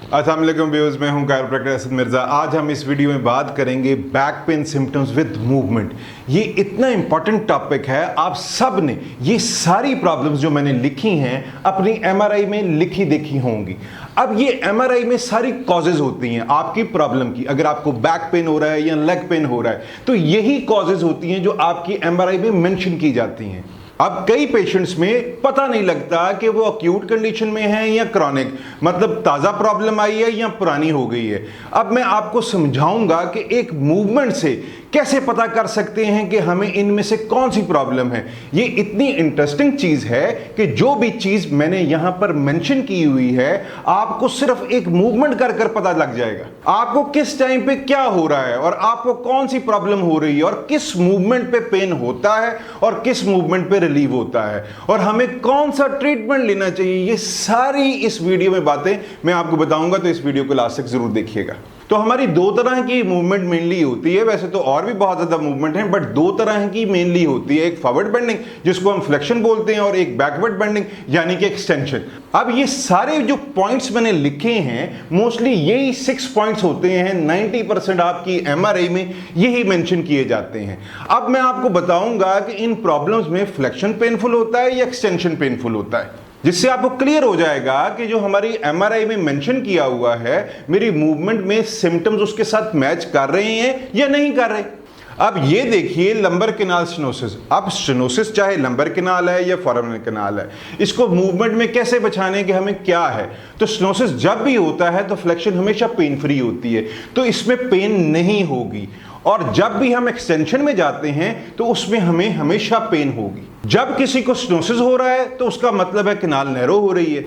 अस्सलाम वालेकुम व्यूअर्स, मैं हूं कायरोप्रैक्टर असद मिर्ज़ा। आज हम इस वीडियो में बात करेंगे back pain symptoms with movement. ये इतना इंपॉर्टेंट टॉपिक है, आप सब ने ये सारी प्रॉब्लम्स जो मैंने लिखी हैं अपनी एमआरआई में लिखी देखी होंगी। अब ये एमआरआई में सारी कॉजेज होती हैं आपकी प्रॉब्लम की। अगर आपको बैक पेन हो रहा है या लेग पेन हो रहा है तो यही कॉजेज होती हैं जो आपकी एमआरआई में मेंशन की जाती हैं। अब कई पेशेंट्स में पता नहीं लगता कि वो अक्यूट कंडीशन में है या क्रॉनिक, मतलब ताज़ा प्रॉब्लम आई है या पुरानी हो गई है। अब मैं आपको समझाऊंगा कि एक मूवमेंट से कैसे पता कर सकते हैं कि हमें इनमें से कौन सी प्रॉब्लम है। ये इतनी इंटरेस्टिंग चीज़ है कि जो भी चीज़ मैंने यहाँ पर मेंशन की हुई है आपको सिर्फ एक मूवमेंट कर कर पता लग जाएगा आपको किस टाइम पे क्या हो रहा है और आपको कौन सी प्रॉब्लम हो रही है और किस मूवमेंट पे पेन होता है और किस मूवमेंट पे रिलीव होता है और हमें कौन सा ट्रीटमेंट लेना चाहिए। ये सारी इस वीडियो में बातें मैं आपको बताऊंगा, तो इस वीडियो को लास्ट तक जरूर देखिएगा। तो हमारी दो तरह की मूवमेंट मेनली होती है, वैसे तो और भी बहुत ज्यादा मूवमेंट है बट दो तरह की मेनली होती है। एक फॉरवर्ड बेंडिंग जिसको हम फ्लेक्शन बोलते हैं और एक बैकवर्ड बेंडिंग यानी कि एक्सटेंशन। अब ये सारे जो पॉइंट्स मैंने लिखे हैं मोस्टली यही 6 पॉइंट्स होते हैं। 90% आपकी एमआरआई में यही मेंशन किए जाते हैं। अब मैं आपको बताऊंगा कि इन प्रॉब्लम्स में फ्लेक्शन पेनफुल होता है या एक्सटेंशन पेनफुल होता है, जिससे आपको क्लियर हो जाएगा कि जो हमारी एमआरआई में मेंशन किया हुआ है मेरी मूवमेंट में सिम्टम्स उसके साथ मैच कर रहे हैं या नहीं कर रहे। अब ये देखिए लंबर कैनाल स्टेनोसिस। अब स्टेनोसिस चाहे लंबर कैनाल है या फोरामेन कैनाल है, इसको मूवमेंट में कैसे बचाने के हमें क्या है। तो स्टेनोसिस जब भी होता है तो फ्लेक्शन हमेशा पेन फ्री होती है, तो इसमें पेन नहीं होगी। और जब भी हम एक्सटेंशन में जाते हैं तो उसमें हमें हमेशा पेन होगी। जब किसी को स्टेनोसिस हो रहा है तो उसका मतलब है कैनाल नैरो हो रही है।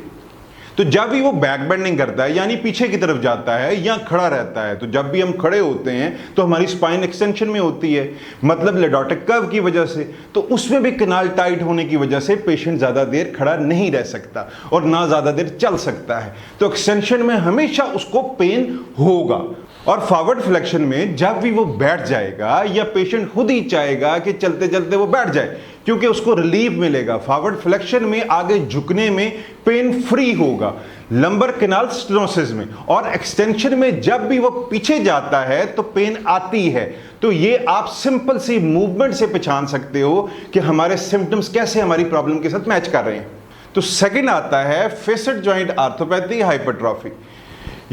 तो जब भी वो बैक बेंडिंग करता है यानी पीछे की तरफ जाता है या खड़ा रहता है, तो जब भी हम खड़े होते हैं तो हमारी स्पाइन एक्सटेंशन में होती है, मतलब लेडोटिक कर्व की वजह से। तो उसमें भी कैनाल टाइट होने की वजह से पेशेंट ज़्यादा देर खड़ा नहीं रह सकता और ना ज़्यादा देर चल सकता है। तो एक्सटेंशन में हमेशा उसको पेन होगा। और फॉरवर्ड फ्लेक्शन में जब भी वो बैठ जाएगा या पेशेंट खुद ही चाहेगा कि चलते चलते वो बैठ जाए क्योंकि उसको रिलीफ मिलेगा। फॉरवर्ड फ्लेक्शन में आगे झुकने में पेन फ्री होगा लंबर कैनाल स्टेनोसिस में। और एक्सटेंशन में जब भी वो पीछे जाता है तो पेन आती है। तो ये आप सिंपल सी मूवमेंट से पहचान सकते हो कि हमारे सिम्टम्स कैसे हमारी प्रॉब्लम के साथ मैच कर रहे हैं। तो सेकंड आता है फेसेट जॉइंट आर्थोपैथी हाइपरट्रॉफी।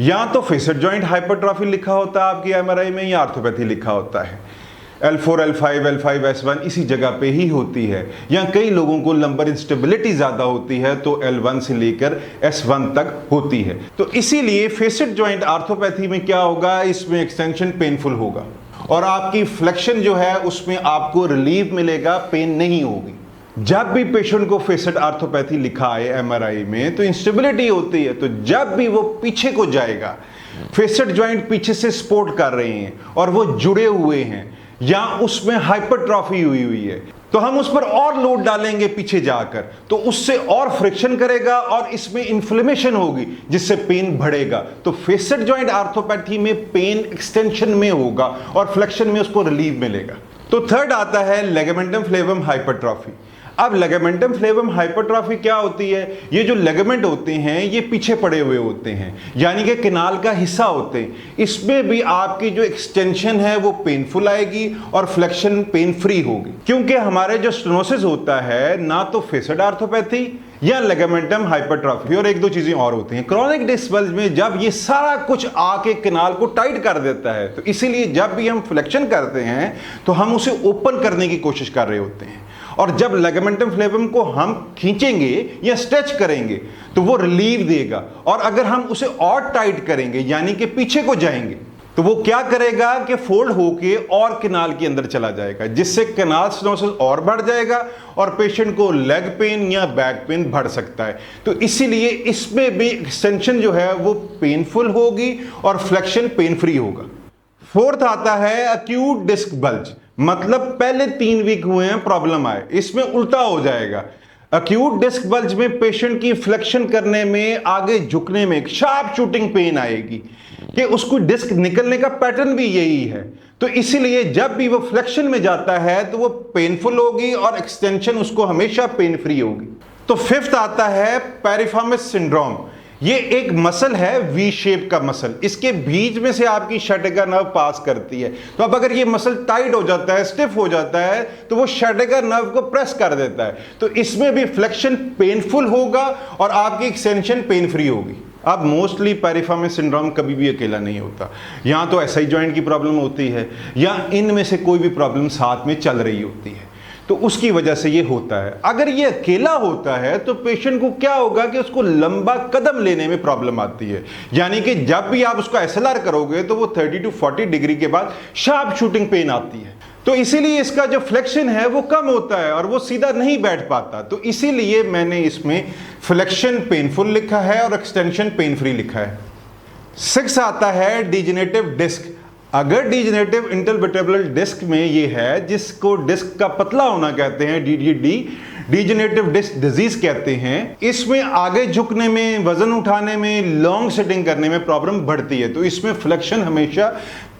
या तो फेसेट जॉइंट हाइपरट्रॉफी लिखा होता है आपकी एमआरआई में या आर्थोपैथी लिखा होता है। L4, L5, L5, S1 इसी जगह पे ही होती है। या कई लोगों को लंबर इंस्टेबिलिटी ज़्यादा होती है तो L1 से लेकर S1 तक होती है। तो इसीलिए फेसेट जॉइंट आर्थोपैथी में क्या होगा, इसमें एक्सटेंशन पेनफुल होगा और आपकी फ्लेक्शन जो है उसमें आपको रिलीफ मिलेगा, पेन नहीं होगी। जब भी पेशेंट को फेसेट आर्थोपैथी लिखा है एमआरआई में तो इंस्टेबिलिटी होती है, तो जब भी वो पीछे को जाएगा, फेसेट जॉइंट पीछे से सपोर्ट कर रहे हैं और वो जुड़े हुए हैं या उसमें हाइपरट्रॉफी हुई है, तो हम उस पर और लोड डालेंगे पीछे जाकर, तो उससे और फ्रिक्शन करेगा और इसमें इन्फ्लेमेशन होगी जिससे पेन बढ़ेगा। तो फेसेट जॉइंट आर्थोपैथी में पेन एक्सटेंशन में होगा और फ्लेक्शन में उसको रिलीफ मिलेगा। तो थर्ड आता है लिगामेंटम फ्लेवम हाइपरट्रॉफी। अब लिगामेंटम फ्लेवम हाइपरट्रॉफी क्या होती है, ये जो लिगामेंट होते हैं ये पीछे पड़े हुए होते हैं यानी कि कैनाल का हिस्सा होते हैं। इसमें भी आपकी जो एक्सटेंशन है वो पेनफुल आएगी और फ्लेक्शन पेन फ्री होगी, क्योंकि हमारे जो स्टेनोसिस होता है ना तो फेसेट आर्थोपैथी या लिगामेंटम हाइपरट्रॉफी, और एक दो चीजें और होती हैं। क्रॉनिक डिस्क बल्ज में जब ये सारा कुछ आके कैनाल को टाइट कर देता है, तो इसीलिए जब भी हम फ्लेक्शन करते हैं तो हम उसे ओपन करने की कोशिश कर रहे होते हैं, और जब लिगामेंटम फ्लेवम को हम खींचेंगे या स्ट्रेच करेंगे तो वो रिलीफ देगा। और अगर हम उसे और टाइट करेंगे यानी कि पीछे को जाएंगे तो वो क्या करेगा कि फोल्ड होके और कैनाल के अंदर चला जाएगा, जिससे कैनाल स्टेनोसिस और बढ़ जाएगा और पेशेंट को लेग पेन या बैक पेन बढ़ सकता है। तो इसीलिए इसमें भी एक्सटेंशन जो है वो पेनफुल होगी और फ्लेक्शन पेन फ्री होगा। फोर्थ आता है अक्यूट डिस्क बल्ज, मतलब पहले 3 वीक हुए हैं प्रॉब्लम आए, इसमें उल्टा हो जाएगा। अक्यूट डिस्क बल्ज में पेशेंट की फ्लेक्शन करने में, आगे झुकने में शार्प शूटिंग पेन आएगी कि उसको डिस्क निकलने का पैटर्न भी यही है। तो इसीलिए जब भी वो फ्लेक्शन में जाता है तो वो पेनफुल होगी और एक्सटेंशन उसको हमेशा पेन फ्री होगी। तो फिफ्थ आता है पेरिफॉर्मिस सिंड्रोम। ये एक मसल है वी शेप का मसल, इसके बीच में से आपकी शटेगा नर्व पास करती है। तो अब अगर ये मसल टाइट हो जाता है, स्टिफ हो जाता है, तो वो शटेगा नर्व को प्रेस कर देता है। तो इसमें भी फ्लेक्शन पेनफुल होगा और आपकी एक्सटेंशन पेन फ्री होगी। अब मोस्टली पेरिफेरल सिंड्रोम कभी भी अकेला नहीं होता, या तो एसआई जॉइंट की प्रॉब्लम होती है या इनमें से कोई भी प्रॉब्लम साथ में चल रही होती है, तो उसकी वजह से ये होता है। अगर ये अकेला होता है तो पेशेंट को क्या होगा कि उसको लंबा कदम लेने में प्रॉब्लम आती है, यानी कि जब भी आप उसको एसएलआर करोगे तो वो 30 to 40 डिग्री के बाद शार्प शूटिंग पेन आती है। तो इसीलिए इसका जो फ्लेक्शन है वो कम होता है और वो सीधा नहीं बैठ पाता। तो इसीलिए मैंने इसमें फ्लेक्शन पेनफुल लिखा है और एक्सटेंशन पेन फ्री लिखा है। 6 आता है डिजेनरेटिव डिस्क। अगर डिजेनरेटिव इंटरवर्टेब्रल डिस्क में ये है, जिसको डिस्क का पतला होना कहते हैं, DDD, डिजेनरेटिव डिस्क डिजीज कहते हैं, इसमें आगे झुकने में, वजन उठाने में, लॉन्ग सिटिंग करने में प्रॉब्लम बढ़ती है। तो इसमें फ्लेक्शन हमेशा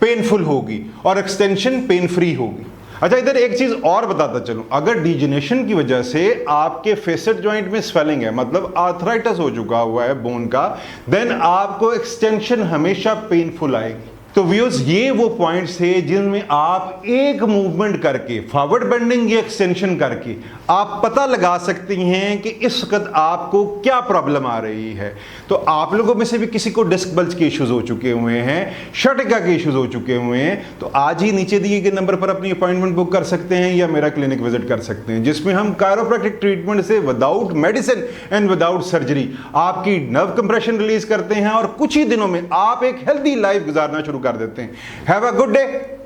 पेनफुल होगी और एक्सटेंशन पेन फ्री होगी। अच्छा, इधर एक चीज और बताता चलूं, अगर डिजेनरेशन की वजह से आपके फेसेट जॉइंट में स्वेलिंग है, मतलब आर्थराइटिस हो चुका हुआ है बोन का, देन आपको एक्सटेंशन हमेशा पेनफुल आएगी। तो व्यूअर्स, ये वो पॉइंट्स थे जिनमें आप एक मूवमेंट करके, फॉरवर्ड बेंडिंग या एक्सटेंशन करके, आप पता लगा सकती हैं कि इस वक्त आपको क्या प्रॉब्लम आ रही है। तो आप लोगों में से भी किसी को डिस्क बल्ज के इश्यूज हो चुके हुए हैं, शटिका के इश्यूज हो चुके हुए हैं, तो आज ही नीचे दिए गए नंबर पर अपनी अपॉइंटमेंट बुक कर सकते हैं या मेरा क्लिनिक विजिट कर सकते हैं, जिसमें हम कायरोप्रैक्टिक ट्रीटमेंट से without medicine and without surgery आपकी नर्व कंप्रेशन रिलीज करते हैं और कुछ ही दिनों में आप एक हेल्दी लाइफ गुजारना शुरू कर देते हैं। Have a good day.